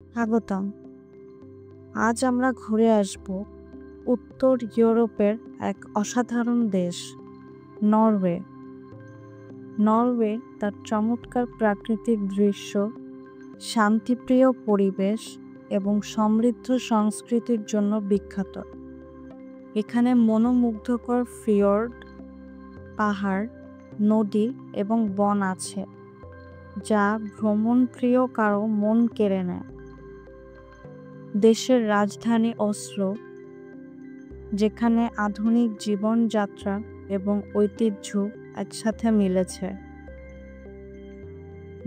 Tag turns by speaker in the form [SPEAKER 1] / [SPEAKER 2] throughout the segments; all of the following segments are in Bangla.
[SPEAKER 1] স্বাগতম। আজ আমরা ঘুরে আসব উত্তর ইউরোপের এক অসাধারণ দেশ, নরওয়ে। নরওয়ে তার চমৎকার প্রাকৃতিক দৃশ্য, শান্তিপ্রিয় পরিবেশ এবং সমৃদ্ধ সংস্কৃতির জন্য বিখ্যাত। এখানে মনোমুগ্ধকর ফিয়র্ড, পাহাড়, নদী এবং বন আছে, যা ভ্রমণপ্রিয় কারো মন কেড়ে নেয়। দেশের রাজধানী অসলো, যেখানে আধুনিক জীবনযাত্রা এবং ঐতিহ্য একসাথে মিলেছে।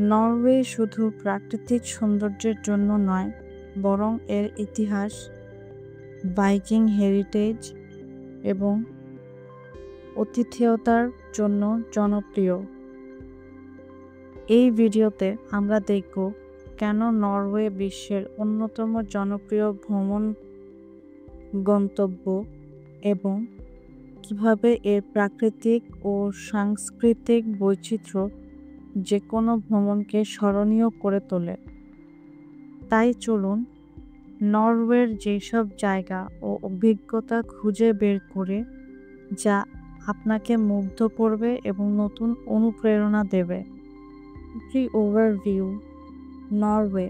[SPEAKER 1] নরওয়ে শুধু প্রাকৃতিক সৌন্দর্যের জন্য নয়, বরং এর ইতিহাস, ভাইকিং হেরিটেজ এবং আতিথেয়তার জন্য জনপ্রিয়। এই ভিডিওতে আমরা দেখব কেন নরওয়ে বিশ্বের অন্যতম জনপ্রিয় ভ্রমণ গন্তব্য এবং কিভাবে এর প্রাকৃতিক ও সাংস্কৃতিক বৈচিত্র্য যে কোনো ভ্রমণকে স্মরণীয় করে তোলে। তাই চলুন নরওয়ের যেসব জায়গা ও অভিজ্ঞতা খুঁজে বের করে যা আপনাকে মুগ্ধ করবে এবং নতুন অনুপ্রেরণা দেবে। ওভারভিউ। নরওয়ে।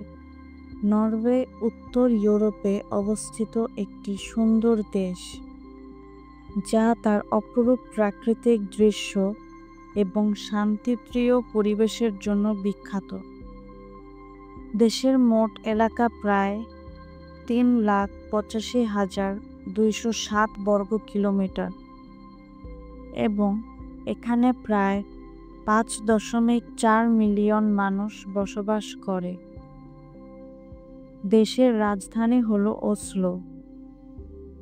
[SPEAKER 1] নরওয়ে উত্তর ইউরোপে অবস্থিত একটি সুন্দর দেশ, যা তার অপরূপ প্রাকৃতিক দৃশ্য এবং শান্তিপ্রিয় পরিবেশের জন্য বিখ্যাত। দেশের মোট এলাকা প্রায় 3,85,207 বর্গ কিলোমিটার এবং এখানে প্রায় 5.4 মিলিয়ন মানুষ বসবাস করে। দেশের রাজধানী হল অসলো,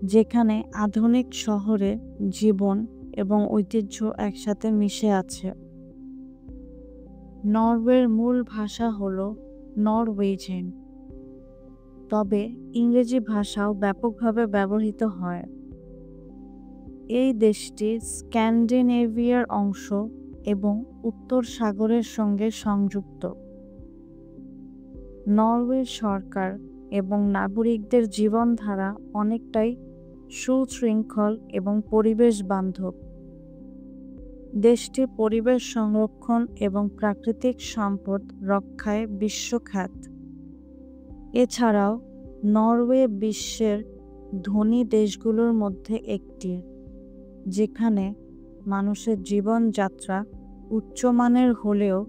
[SPEAKER 1] যেখানে আধুনিক শহরে জীবন এবং ঐতিহ্য একসাথে মিশে আছে। নরওয়ের মূল ভাষা হল নরওয়েজিয়ান, তবে ইংরেজি ভাষাও ব্যাপকভাবে ব্যবহৃত হয়। এই দেশটি স্ক্যান্ডিনেভিয়ার অংশ এবং উত্তর সাগরের সঙ্গে সংযুক্ত। নরওয়ে সরকার এবং নাগরিকদের জীবনধারা অনেকটাই সুশৃঙ্খল এবং পরিবেশ বান্ধব। দেশটি পরিবেশ সংরক্ষণ এবং প্রাকৃতিক সম্পদ রক্ষায় বিশ্বখ্যাত। এছাড়াও নরওয়ে বিশ্বের ধনী দেশগুলোর মধ্যে একটি, যেখানে মানুষের জীবনযাত্রা উচ্চমানের হলেও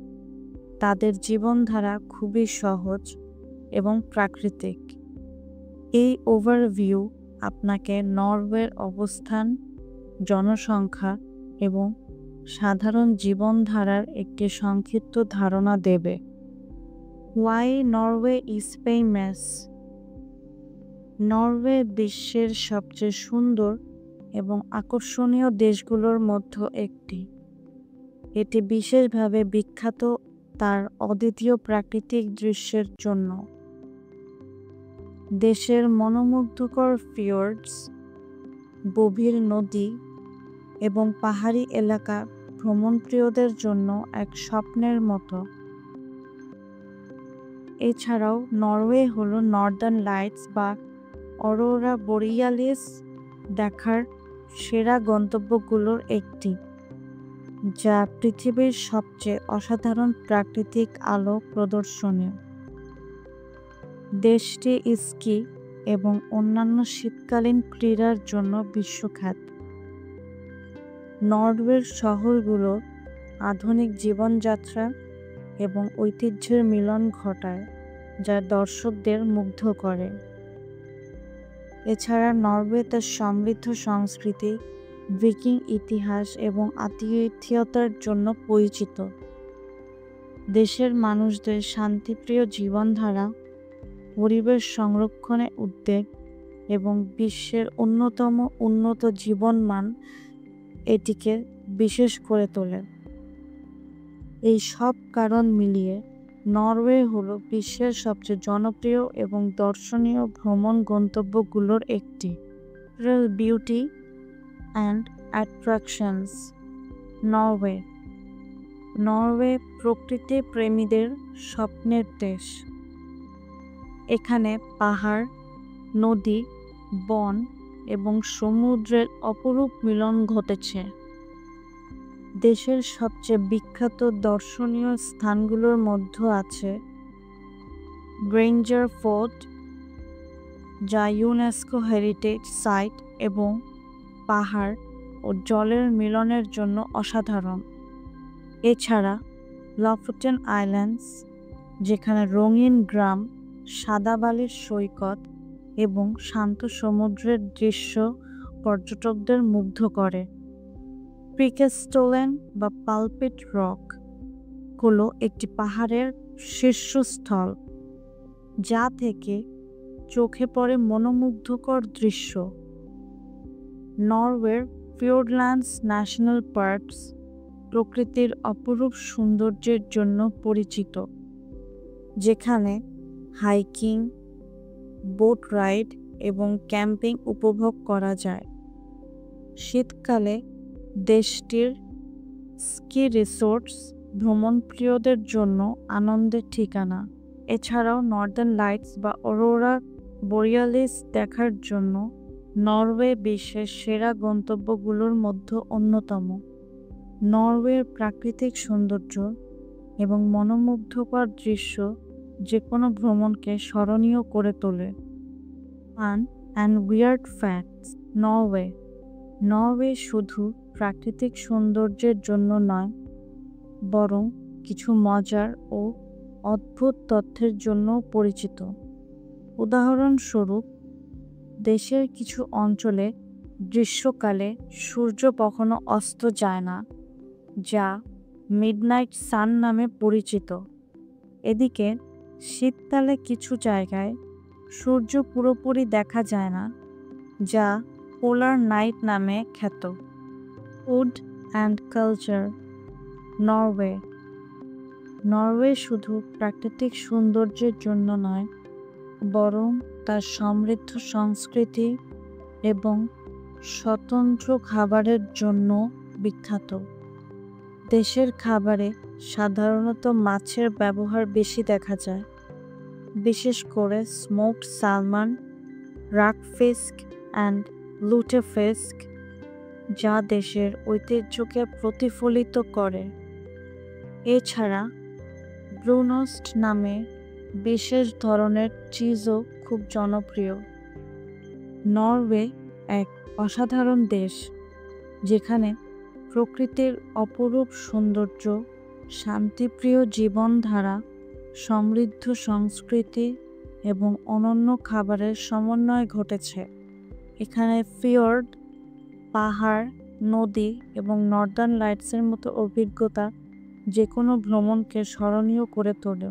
[SPEAKER 1] তাদের জীবনধারা খুবই সহজ এবং প্রাকৃতিক। এই ওভারভিউ আপনাকে নরওয়ের অবস্থান, জনসংখ্যা এবং সাধারণ জীবনধারার একটি সংক্ষিপ্ত ধারণা দেবে। Why Norway is famous. Norway বিশ্বের সবচেয়ে সুন্দর এবং আকর্ষণীয় দেশগুলোর মধ্যে একটি। এটি বিশেষভাবে বিখ্যাত তার অদ্বিতীয় প্রাকৃতিক দৃশ্যের জন্য। দেশের মনোমুগ্ধকর ফিয়র্ডস, গভীর নদী এবং পাহাড়ি এলাকা ভ্রমণপ্রিয়দের জন্য এক স্বপ্নের মতো। এছাড়াও নরওয়ে হলো নর্দার্ন লাইটস বা অরোরা বোরিয়ালিস দেখার সেরা গন্তব্যগুলোর একটি, যা পৃথিবীর সবচেয়ে অসাধারণ প্রাকৃতিক আলো প্রদর্শনী। দেশটি স্কি এবং অন্যান্য শীতকালীন ক্রীড়ার জন্য বিশ্বখ্যাত। নরওয়ের শহরগুলো আধুনিক জীবনযাত্রা এবং ঐতিহ্যের মিলন ঘটায়, যা দর্শকদের মুগ্ধ করে। এছাড়া নরওয়ে তার সমৃদ্ধ সংস্কৃতি, ভাইকিং ইতিহাস এবং আতিথেয়তার জন্য পরিচিত। দেশের মানুষদের শান্তিপ্রিয় জীবনধারা, পরিবেশ সংরক্ষণে উদ্যোগ এবং বিশ্বের অন্যতম উন্নত জীবনমান এটিকে বিশেষ করে তোলে। এই সব কারণ মিলিয়ে নরওয়ে হলো বিশ্বের সবচেয়ে জনপ্রিয় এবং দর্শনীয় ভ্রমণ গন্তব্যগুলোর একটি। Beauty and attractions. Norway. Norway প্রকৃতি প্রেমীদের স্বপ্নের দেশ। এখানে পাহাড়, নদী, বন এবং সমুদ্রের অপরূপ মিলন ঘটেছে। দেশের সবচেয়ে বিখ্যাত দর্শনীয় স্থানগুলোর মধ্যে আছে গ্রেঞ্জার ফোর্ট, যা ইউনেস্কো হেরিটেজ সাইট এবং পাহাড় ও জলের মিলনের জন্য অসাধারণ। এছাড়া লফোটেন আইল্যান্ডস, যেখানে রঙিন গ্রাম, সাদা বালির সৈকত এবং শান্ত সমুদ্রের দৃশ্য পর্যটকদের মুগ্ধ করে। প্রিকেস্টোলেন বা পালপিট রক হলো একটি পাহাড়ের শীর্ষস্থল, যা থেকে চোখে পড়ে মনোমুগ্ধকর দৃশ্য। নরওয়ের ফিওর্ডল্যান্ডস ন্যাশনাল পার্কস প্রকৃতির অপরূপ সৌন্দর্যের জন্য পরিচিত, যেখানে হাইকিং, বোট রাইড এবং ক্যাম্পিং উপভোগ করা যায়। শীতকালে দেশটির স্কি রিসোর্টস ভ্রমণপ্রিয়দের জন্য আনন্দের ঠিকানা। এছাড়াও নর্দার্ন লাইটস বা অরোরা বোরিয়ালিস দেখার জন্য নরওয়ে বিশ্বের সেরা গন্তব্যগুলোর মধ্যে অন্যতম। নরওয়ের প্রাকৃতিক সৌন্দর্য এবং মনোমুগ্ধকর দৃশ্য যে কোনো ভ্রমণকে স্মরণীয় করে তোলে। Fun and weird facts. Norway শুধু প্রাকৃতিক সৌন্দর্যের জন্য নয়, বরং কিছু মজার ও অদ্ভুত তথ্যের জন্যও পরিচিত। উদাহরণস্বরূপ, দেশের কিছু অঞ্চলে গ্রীষ্মকালে সূর্য কখনো অস্ত যায় না, যা মিডনাইট সান নামে পরিচিত। এদিকে শীতকালে কিছু জায়গায় সূর্য পুরোপুরি দেখা যায় না, যা পোলার নাইট নামে খ্যাত। Food and culture. নরওয়ে শুধু প্রাকৃতিক সৌন্দর্যের জন্য নয়, বরং তার সমৃদ্ধ সংস্কৃতি এবং স্বতন্ত্র খাবারের জন্য বিখ্যাত। দেশের খাবারে সাধারণত মাছের ব্যবহার বেশি দেখা যায়, বিশেষ করে স্মোকড সালমন, রাকফিস্ক অ্যান্ড লুটেফিস্ক, যা দেশের ঐতিহ্যকে প্রতিফলিত করে। এছাড়া ব্রুনোস্ট নামে বিশেষ ধরনের চিজও খুব জনপ্রিয়। নরওয়ে এক অসাধারণ দেশ, যেখানে প্রকৃতির অপরূপ সৌন্দর্য, শান্তিপ্রিয় জীবনধারা, সমৃদ্ধ সংস্কৃতি এবং অনন্য খাবারের সমন্বয় ঘটেছে। এখানে ফিয়র্ড, পাহাড়, নদী এবং নর্দার্ন লাইটসের মতো অভিজ্ঞতা যে কোনো ভ্রমণকে স্মরণীয় করে তোলে।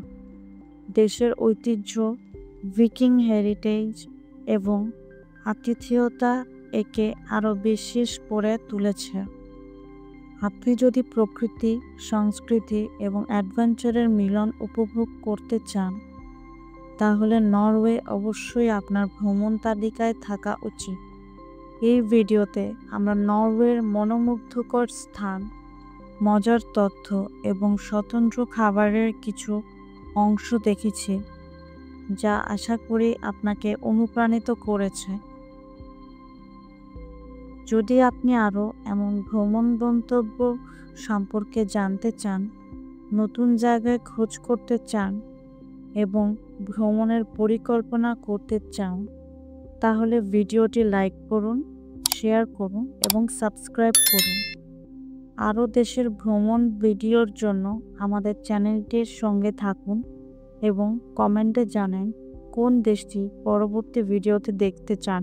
[SPEAKER 1] দেশের ঐতিহ্য, ভিকিং হেরিটেজ এবং আতিথেয়তা একে আরও বিশেষ করে তুলেছে। আপনি যদি প্রকৃতি, সংস্কৃতি এবং অ্যাডভেঞ্চারের মিলন উপভোগ করতে চান, তাহলে নরওয়ে অবশ্যই আপনার ভ্রমণ তালিকায় থাকা উচিত। এই ভিডিওতে আমরা নরওয়ের মনোমুগ্ধকর স্থান, মজার তথ্য এবং স্বতন্ত্র খাবারের কিছু অংশ দেখেছি, যা আশা করি আপনাকে অনুপ্রাণিত করেছে। যদি আপনি আরও এমন ভ্রমণ গন্তব্য সম্পর্কে জানতে চান, নতুন জায়গায় খোঁজ করতে চান এবং ভ্রমণের পরিকল্পনা করতে চান, তাহলে ভিডিওটি লাইক করুন, শেয়ার করুন এবং সাবস্ক্রাইব করুন। আরও দেশের ভ্রমণ ভিডিওর জন্য আমাদের চ্যানেলটির সঙ্গে থাকুন এবং কমেন্টে জানান কোন দেশটি পরবর্তী ভিডিওতে দেখতে চান।